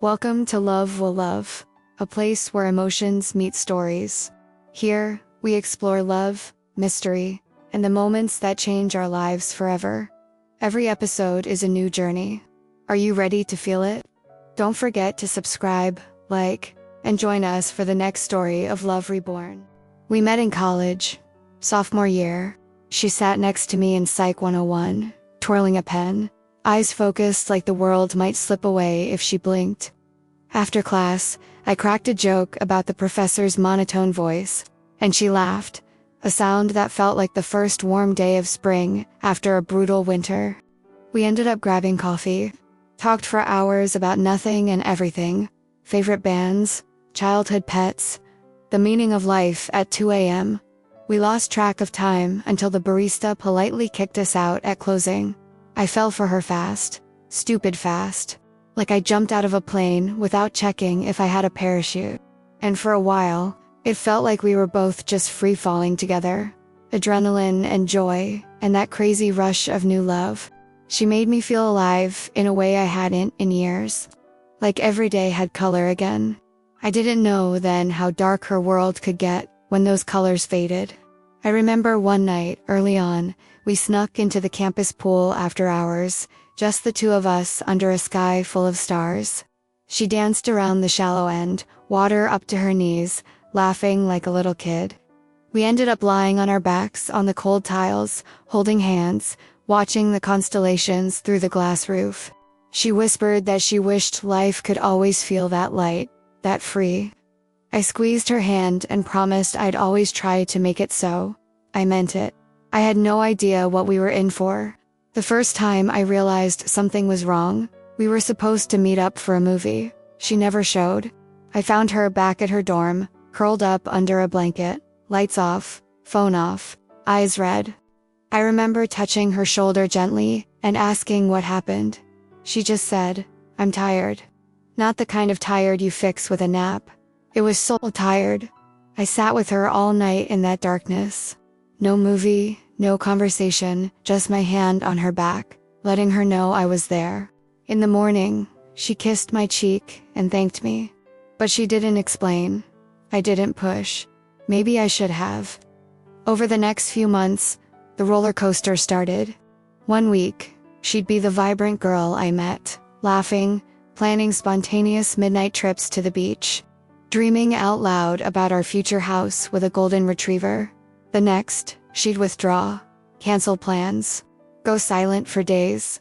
Welcome to Love Will Love, a place where emotions meet stories. Here, we explore love, mystery, and the moments that change our lives forever. Every episode is a new journey. Are you ready to feel it? Don't forget to subscribe, like, and join us for the next story of Love Reborn. We met in college, sophomore year. She sat next to me in Psych 101, twirling a pen, eyes focused like the world might slip away if she blinked. After class, I cracked a joke about the professor's monotone voice, and she laughed, a sound that felt like the first warm day of spring after a brutal winter. We ended up grabbing coffee, talked for hours about nothing and everything, favorite bands, childhood pets, the meaning of life at 2 a.m. We lost track of time until the barista politely kicked us out at closing. I fell for her fast, stupid fast, like I jumped out of a plane without checking if I had a parachute. And for a while, it felt like we were both just free-falling together. Adrenaline and joy, and that crazy rush of new love. She made me feel alive in a way I hadn't in years. Like every day had color again. I didn't know then how dark her world could get when those colors faded. I remember one night, early on, we snuck into the campus pool after hours, just the two of us under a sky full of stars. She danced around the shallow end, water up to her knees, laughing like a little kid. We ended up lying on our backs on the cold tiles, holding hands, watching the constellations through the glass roof. She whispered that she wished life could always feel that light, that free. I squeezed her hand and promised I'd always try to make it so. I meant it. I had no idea what we were in for. The first time I realized something was wrong, we were supposed to meet up for a movie. She never showed. I found her back at her dorm, curled up under a blanket, lights off, phone off, eyes red. I remember touching her shoulder gently and asking what happened. She just said, "I'm tired." Not the kind of tired you fix with a nap. It was soul tired. I sat with her all night in that darkness. No movie, no conversation, just my hand on her back, letting her know I was there. In the morning, she kissed my cheek and thanked me. But she didn't explain. I didn't push. Maybe I should have. Over the next few months, the roller coaster started. One week, she'd be the vibrant girl I met, laughing, planning spontaneous midnight trips to the beach, dreaming out loud about our future house with a golden retriever. The next, she'd withdraw, cancel plans, go silent for days.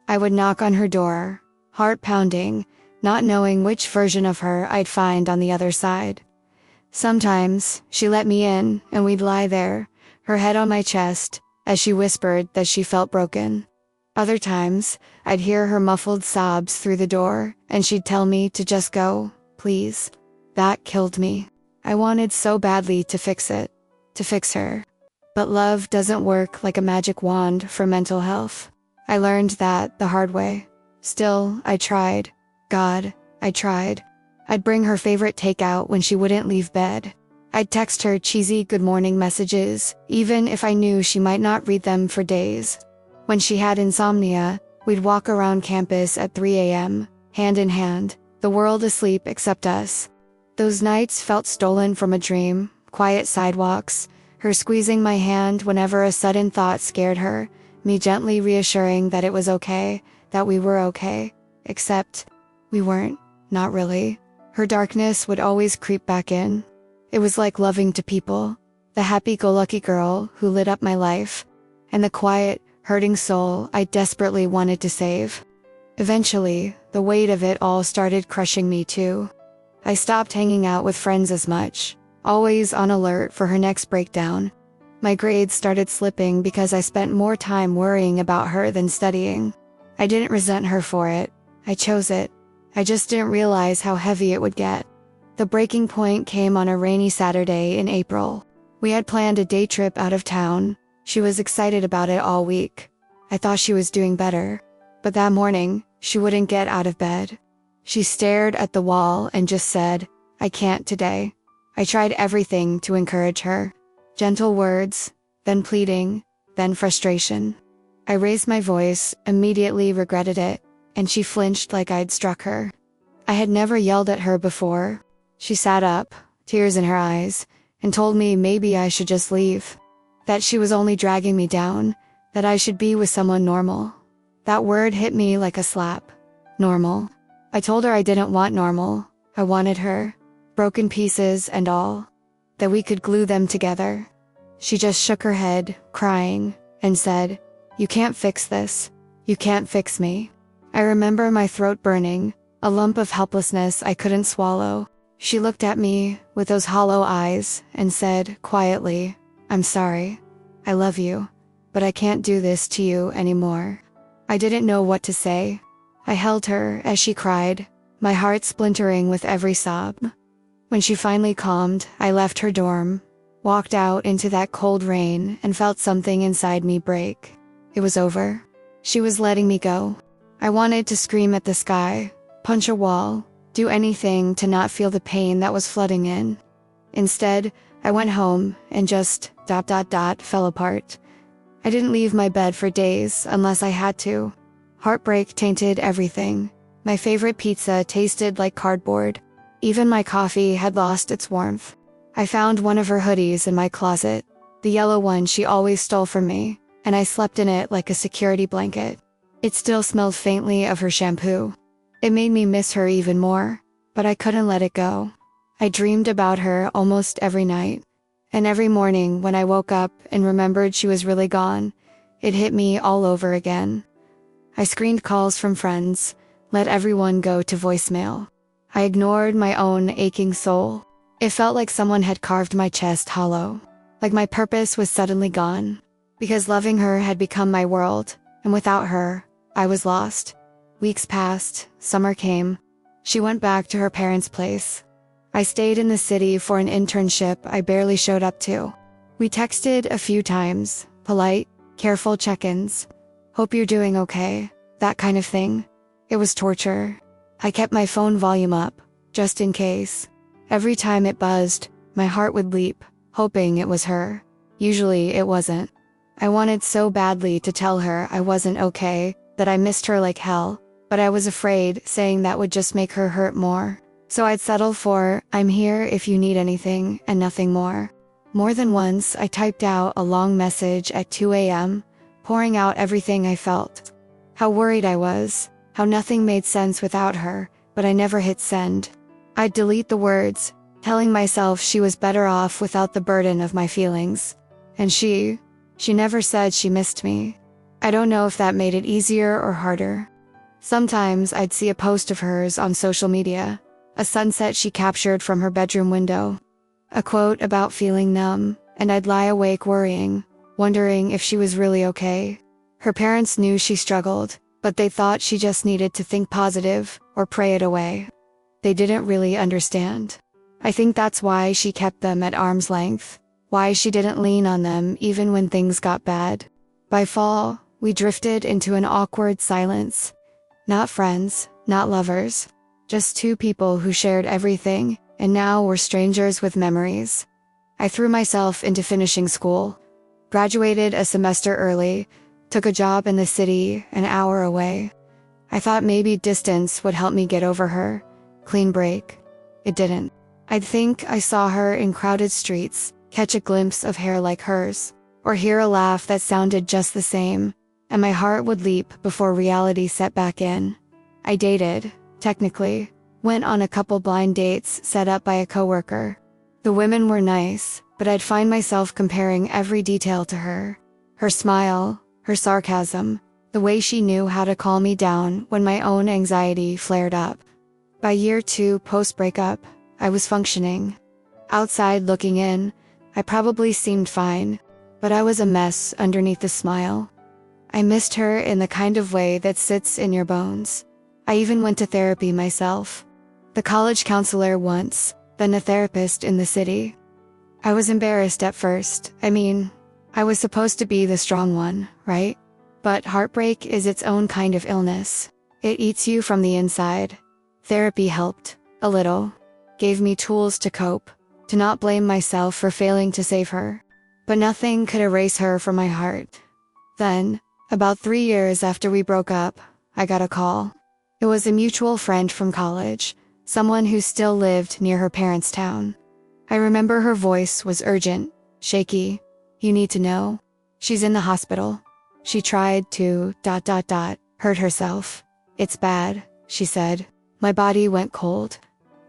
I would knock on her door, heart pounding, not knowing which version of her I'd find on the other side. Sometimes, she let me in, and we'd lie there, her head on my chest, as she whispered that she felt broken. Other times, I'd hear her muffled sobs through the door, and she'd tell me to just go, please. That killed me. I wanted so badly to fix it, to fix her. But love doesn't work like a magic wand for mental health. I learned that the hard way. Still, I tried. God, I tried. I'd bring her favorite takeout when she wouldn't leave bed. I'd text her cheesy good morning messages, even if I knew she might not read them for days. When she had insomnia, we'd walk around campus at 3 a.m., hand in hand, the world asleep except us. Those nights felt stolen from a dream, quiet sidewalks, her squeezing my hand whenever a sudden thought scared her, me gently reassuring that it was okay, that we were okay. Except, we weren't, not really. Her darkness would always creep back in. It was like loving to people, the happy-go-lucky girl who lit up my life, and the quiet, hurting soul I desperately wanted to save. Eventually, the weight of it all started crushing me too. I stopped hanging out with friends as much, always on alert for her next breakdown. My grades started slipping because I spent more time worrying about her than studying. I didn't resent her for it. I chose it. I just didn't realize how heavy it would get. The breaking point came on a rainy Saturday in April. We had planned a day trip out of town. She was excited about it all week. I thought she was doing better. But that morning, she wouldn't get out of bed. She stared at the wall and just said, "I can't today." I tried everything to encourage her. Gentle words, then pleading, then frustration. I raised my voice, immediately regretted it, and she flinched like I'd struck her. I had never yelled at her before. She sat up, tears in her eyes, and told me maybe I should just leave. That she was only dragging me down, that I should be with someone normal. That word hit me like a slap. Normal. I told her I didn't want normal. I wanted her, broken pieces and all, that we could glue them together. She just shook her head, crying, and said, "You can't fix this. You can't fix me." I remember my throat burning, a lump of helplessness I couldn't swallow. She looked at me with those hollow eyes and said, quietly, "I'm sorry. I love you, but I can't do this to you anymore." I didn't know what to say. I held her as she cried, my heart splintering with every sob. When she finally calmed, I left her dorm, walked out into that cold rain, and felt something inside me break. It was over. She was letting me go. I wanted to scream at the sky, punch a wall, do anything to not feel the pain that was flooding in. Instead, I went home and just ... fell apart. I didn't leave my bed for days unless I had to. Heartbreak tainted everything. My favorite pizza tasted like cardboard. Even my coffee had lost its warmth. I found one of her hoodies in my closet, the yellow one she always stole from me, and I slept in it like a security blanket. It still smelled faintly of her shampoo. It made me miss her even more, but I couldn't let it go. I dreamed about her almost every night, and every morning when I woke up and remembered she was really gone, it hit me all over again. I screened calls from friends, let everyone go to voicemail. I ignored my own aching soul. It felt like someone had carved my chest hollow, like my purpose was suddenly gone, because loving her had become my world, and without her, I was lost. Weeks passed, summer came. She went back to her parents' place. I stayed in the city for an internship I barely showed up to. We texted a few times, polite, careful check-ins. "Hope you're doing okay," that kind of thing. It was torture. I kept my phone volume up, just in case. Every time it buzzed, my heart would leap, hoping it was her. Usually it wasn't. I wanted so badly to tell her I wasn't okay, that I missed her like hell, but I was afraid saying that would just make her hurt more. So I'd settle for, "I'm here if you need anything," and nothing more. More than once, I typed out a long message at 2 a.m., pouring out everything I felt. How worried I was, how nothing made sense without her, but I never hit send. I'd delete the words, telling myself she was better off without the burden of my feelings. And she never said she missed me. I don't know if that made it easier or harder. Sometimes I'd see a post of hers on social media, a sunset she captured from her bedroom window, a quote about feeling numb, and I'd lie awake worrying, wondering if she was really okay. Her parents knew she struggled, but they thought she just needed to think positive or pray it away. They didn't really understand. I think that's why she kept them at arm's length, why she didn't lean on them even when things got bad. By fall, we drifted into an awkward silence. Not friends, not lovers, just two people who shared everything, and now were strangers with memories. I threw myself into finishing school, graduated a semester early, took a job in the city an hour away. I thought maybe distance would help me get over her. Clean break. It didn't. I'd think I saw her in crowded streets, catch a glimpse of hair like hers, or hear a laugh that sounded just the same, and my heart would leap before reality set back in. I dated, technically, went on a couple blind dates set up by a coworker. The women were nice, but I'd find myself comparing every detail to her. Her smile, her sarcasm, the way she knew how to calm me down when my own anxiety flared up. By year 2 post-breakup, I was functioning. Outside looking in, I probably seemed fine, but I was a mess underneath the smile. I missed her in the kind of way that sits in your bones. I even went to therapy myself. The college counselor once, then a therapist in the city. I was embarrassed at first. I was supposed to be the strong one, right? But heartbreak is its own kind of illness. It eats you from the inside. Therapy helped, a little. Gave me tools to cope, to not blame myself for failing to save her. But nothing could erase her from my heart. Then, about 3 years after we broke up, I got a call. It was a mutual friend from college, someone who still lived near her parents' town. I remember her voice was urgent, shaky. "You need to know. She's in the hospital. She tried to ... hurt herself. It's bad," she said. My body went cold.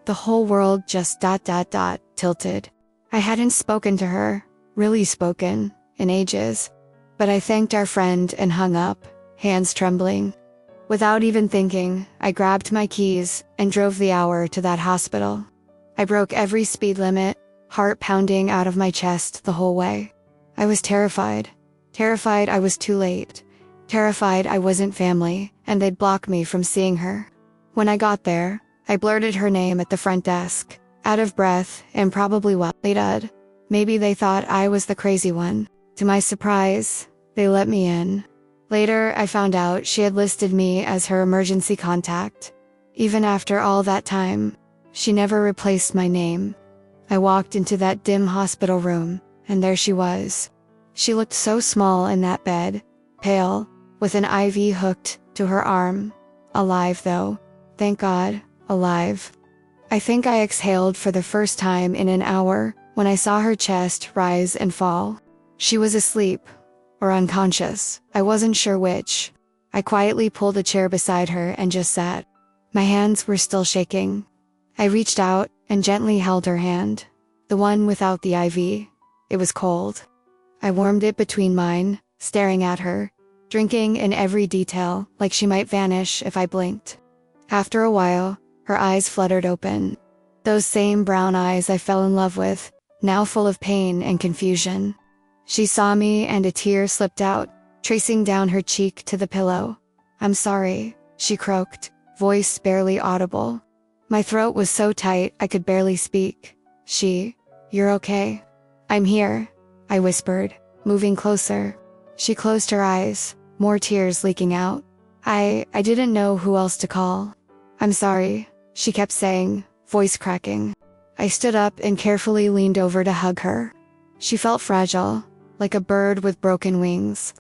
The whole world just ... tilted. I hadn't spoken to her, really spoken, in ages. But I thanked our friend and hung up, hands trembling. Without even thinking, I grabbed my keys and drove the hour to that hospital. I broke every speed limit, heart pounding out of my chest the whole way. I was terrified. Terrified I was too late. Terrified I wasn't family, and they'd block me from seeing her. When I got there, I blurted her name at the front desk, out of breath and probably dead. Maybe they thought I was the crazy one. To my surprise, they let me in. Later, I found out she had listed me as her emergency contact. Even after all that time, she never replaced my name. I walked into that dim hospital room, and there she was. She looked so small in that bed, pale, with an IV hooked to her arm. Alive though. Thank God, alive. I think I exhaled for the first time in an hour when I saw her chest rise and fall. She was asleep, or unconscious. I wasn't sure which. I quietly pulled a chair beside her and just sat. My hands were still shaking. I reached out and gently held her hand, the one without the IV. It was cold. I warmed it between mine, staring at her, drinking in every detail like she might vanish if I blinked. After a while, her eyes fluttered open. Those same brown eyes I fell in love with, now full of pain and confusion. She saw me and a tear slipped out, tracing down her cheek to the pillow. "I'm sorry," she croaked, voice barely audible. My throat was so tight I could barely speak. "You're okay?" "I'm here," I whispered, moving closer. She closed her eyes, more tears leaking out. I didn't know who else to call. "I'm sorry," she kept saying, voice cracking. I stood up and carefully leaned over to hug her. She felt fragile, like a bird with broken wings.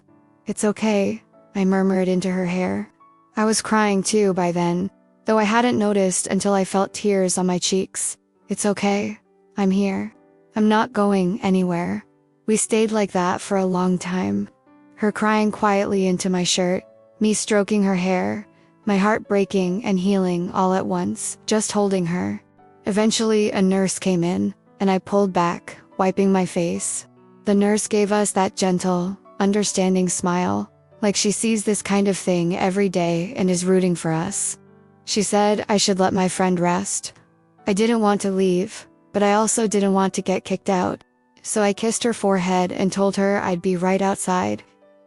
"It's okay," I murmured into her hair. I was crying too by then, though I hadn't noticed until I felt tears on my cheeks. "It's okay. I'm here. I'm not going anywhere." We stayed like that for a long time. Her crying quietly into my shirt, me stroking her hair, my heart breaking and healing all at once, just holding her. Eventually, a nurse came in, and I pulled back, wiping my face. The nurse gave us that gentle, understanding smile, like she sees this kind of thing every day and is rooting for us. She said I should let my friend rest. I didn't want to leave, but I also didn't want to get kicked out. So I kissed her forehead and told her I'd be right outside.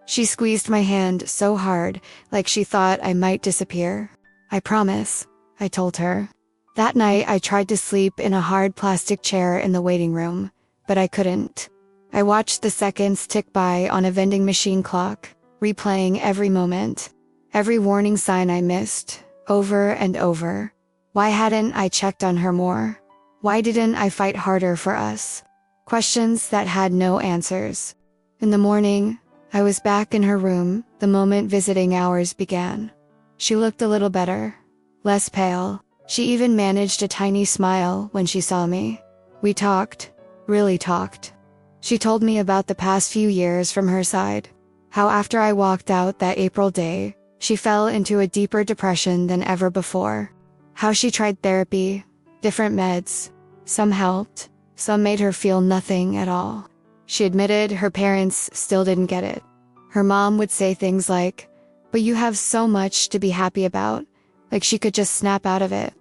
She squeezed my hand so hard, like she thought I might disappear. "I promise," I told her. That night I tried to sleep in a hard plastic chair in the waiting room, but I couldn't. I watched the seconds tick by on a vending machine clock, replaying every moment, every warning sign I missed, over and over. Why hadn't I checked on her more? Why didn't I fight harder for us? Questions that had no answers. In the morning, I was back in her room the moment visiting hours began. She looked a little better, less pale. She even managed a tiny smile when she saw me. We talked, really talked. She told me about the past few years from her side, how after I walked out that April day, she fell into a deeper depression than ever before. How she tried therapy, different meds. Some helped, some made her feel nothing at all. She admitted her parents still didn't get it. Her mom would say things like, "But you have so much to be happy about," like she could just snap out of it.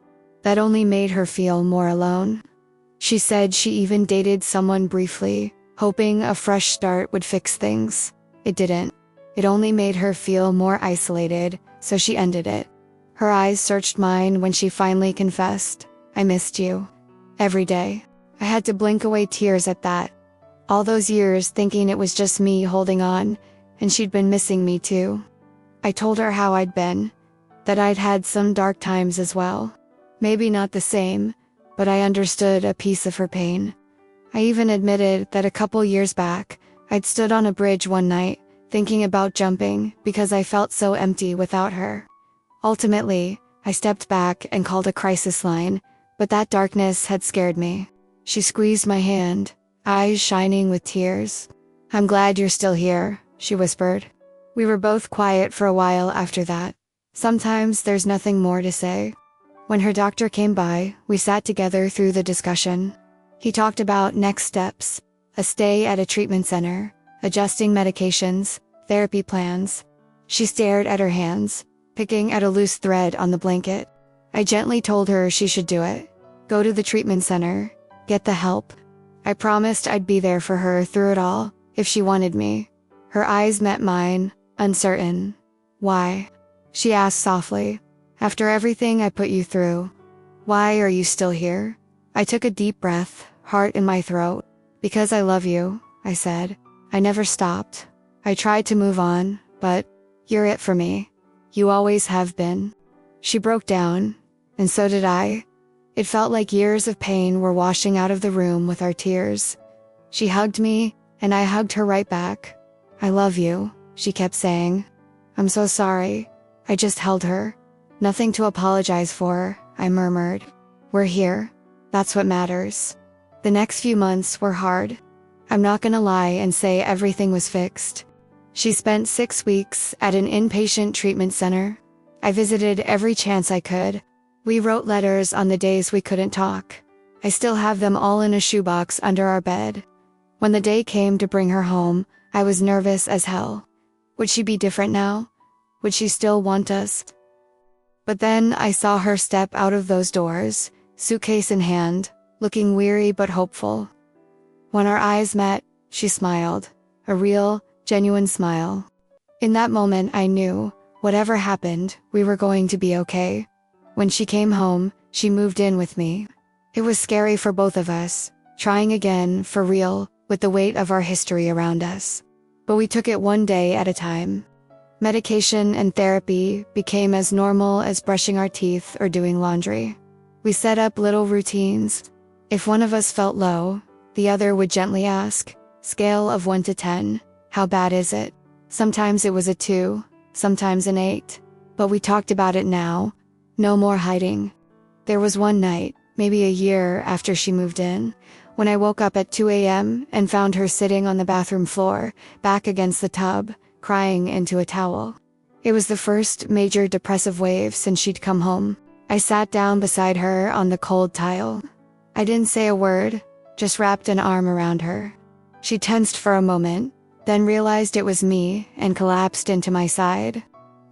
That only made her feel more alone. She said she even dated someone briefly, hoping a fresh start would fix things. It didn't. It only made her feel more isolated, so she ended it. Her eyes searched mine when she finally confessed, "I missed you." Every day. I had to blink away tears at that. All those years thinking it was just me holding on, and she'd been missing me too. I told her how I'd been, that I'd had some dark times as well. Maybe not the same, but I understood a piece of her pain. I even admitted that a couple years back, I'd stood on a bridge one night, thinking about jumping because I felt so empty without her. Ultimately, I stepped back and called a crisis line, but that darkness had scared me. She squeezed my hand, eyes shining with tears. "I'm glad you're still here," she whispered. We were both quiet for a while after that. Sometimes there's nothing more to say. When her doctor came by, we sat together through the discussion. He talked about next steps, a stay at a treatment center, adjusting medications, therapy plans. She stared at her hands, picking at a loose thread on the blanket. I gently told her she should do it. Go to the treatment center, get the help. I promised I'd be there for her through it all, if she wanted me. Her eyes met mine, uncertain. "Why?" she asked softly. "After everything I put you through, why are you still here?" I took a deep breath, heart in my throat. "Because I love you," I said. "I never stopped. I tried to move on, but you're it for me. You always have been." She broke down, and so did I. It felt like years of pain were washing out of the room with our tears. She hugged me, and I hugged her right back. "I love you," she kept saying. "I'm so sorry." I just held her. "Nothing to apologize for," I murmured. "We're here. That's what matters." The next few months were hard. I'm not gonna lie and say everything was fixed. She spent 6 weeks at an inpatient treatment center. I visited every chance I could. We wrote letters on the days we couldn't talk. I still have them all in a shoebox under our bed. When the day came to bring her home, I was nervous as hell. Would she be different now? Would she still want us? But then I saw her step out of those doors, suitcase in hand, looking weary but hopeful. When our eyes met, she smiled, a real, genuine smile. In that moment I knew, whatever happened, we were going to be okay. When she came home, she moved in with me. It was scary for both of us, trying again, for real, with the weight of our history around us. But we took it one day at a time. Medication and therapy became as normal as brushing our teeth or doing laundry. We set up little routines. If one of us felt low, the other would gently ask, "Scale of 1 to 10, how bad is it?" Sometimes it was a 2, sometimes an 8. But we talked about it now. No more hiding. There was one night, maybe a year after she moved in, when I woke up at 2 a.m. and found her sitting on the bathroom floor, back against the tub, crying into a towel. It was the first major depressive wave since she'd come home. I sat down beside her on the cold tile. I didn't say a word, just wrapped an arm around her. She tensed for a moment, then realized it was me and collapsed into my side.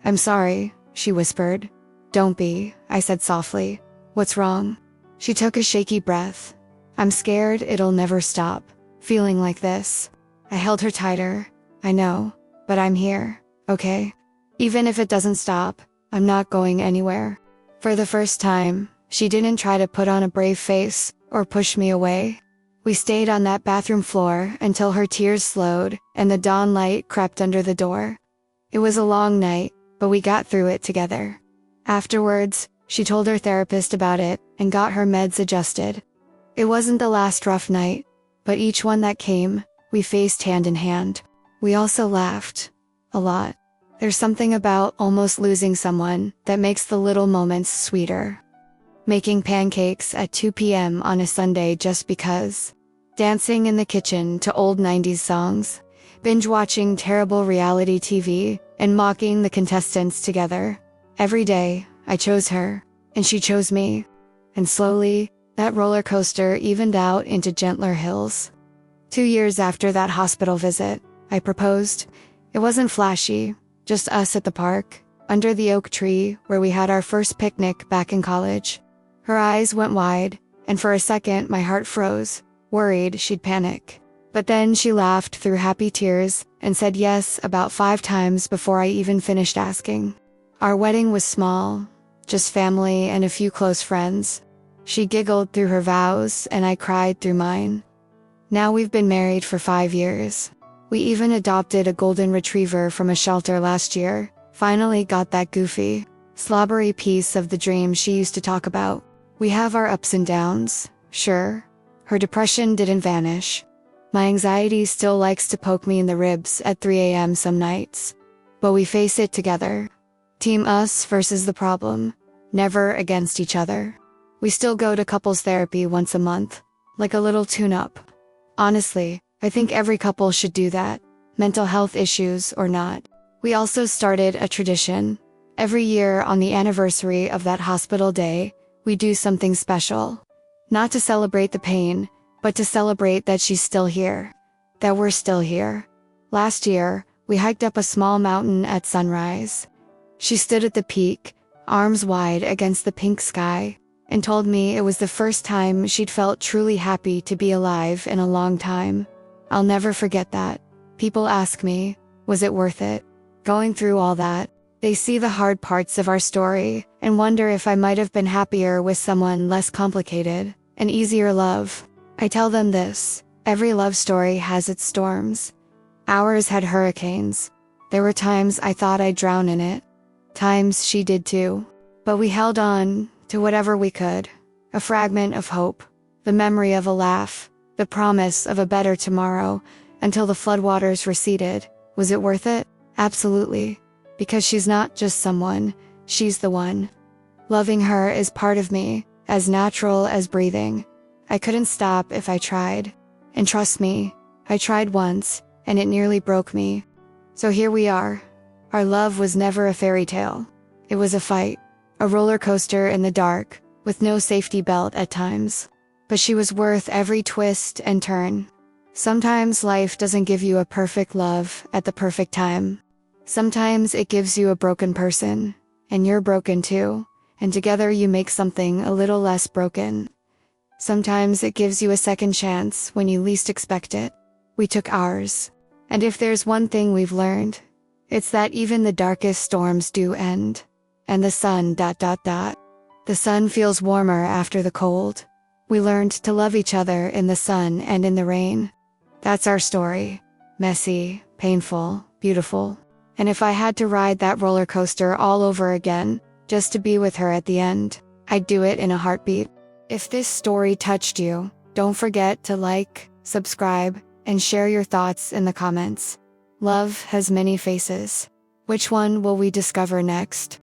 "I'm sorry," she whispered. "Don't be," I said softly. "What's wrong?" She took a shaky breath. "I'm scared it'll never stop, feeling like this." I held her tighter. "I know, but I'm here, okay? Even if it doesn't stop, I'm not going anywhere." For the first time, she didn't try to put on a brave face or push me away. We stayed on that bathroom floor until her tears slowed and the dawn light crept under the door. It was a long night, but we got through it together. Afterwards, she told her therapist about it and got her meds adjusted. It wasn't the last rough night, but each one that came, we faced hand in hand. We also laughed. A lot. There's something about almost losing someone that makes the little moments sweeter. Making pancakes at 2 p.m. on a Sunday just because. Dancing in the kitchen to old 90s songs. Binge-watching terrible reality TV and mocking the contestants together. Every day, I chose her, and she chose me. And slowly, that roller coaster evened out into gentler hills. 2 years after that hospital visit, I proposed. It wasn't flashy, just us at the park, under the oak tree where we had our first picnic back in college. Her eyes went wide, and for a second my heart froze, worried she'd panic. But then she laughed through happy tears and said yes about 5 times before I even finished asking. Our wedding was small, just family and a few close friends. She giggled through her vows and I cried through mine. Now we've been married for 5 years. We even adopted a golden retriever from a shelter last year. Finally got that goofy, slobbery piece of the dream she used to talk about. We have our ups and downs, sure. Her depression didn't vanish. My anxiety still likes to poke me in the ribs at 3 a.m. some nights. But we face it together. Team us versus the problem. never against each other. We still go to couples therapy once a month, like a little tune-up. Honestly, I think every couple should do that, mental health issues or not. We also started a tradition. Every year on the anniversary of that hospital day, we do something special. Not to celebrate the pain, but to celebrate that she's still here. That we're still here. Last year, we hiked up a small mountain at sunrise. She stood at the peak, arms wide against the pink sky, and told me it was the first time she'd felt truly happy to be alive in a long time. I'll never forget that. People ask me, was it worth it? Going through all that. They see the hard parts of our story and wonder if I might have been happier with someone less complicated, an easier love. I tell them this: every love story has its storms. Ours had hurricanes. There were times I thought I'd drown in it. Times she did too. But we held on to whatever we could. A fragment of hope, the memory of a laugh, the promise of a better tomorrow, until the floodwaters receded. Was it worth it? Absolutely. Because she's not just someone, she's the one. Loving her is part of me, as natural as breathing. I couldn't stop if I tried. And trust me, I tried once, and it nearly broke me. So here we are. Our love was never a fairy tale. It was a fight, a roller coaster in the dark, with no safety belt at times. But she was worth every twist and turn. Sometimes life doesn't give you a perfect love at the perfect time. Sometimes it gives you a broken person, and you're broken too, and together you make something a little less broken. Sometimes it gives you a second chance when you least expect it. We took ours. And if there's one thing we've learned, it's that even the darkest storms do end. And the sun ... The sun feels warmer after the cold. We learned to love each other in the sun and in the rain. That's our story. Messy, painful, beautiful. And if I had to ride that roller coaster all over again, just to be with her at the end, I'd do it in a heartbeat. If this story touched you, don't forget to like, subscribe, and share your thoughts in the comments. Love has many faces. Which one will we discover next?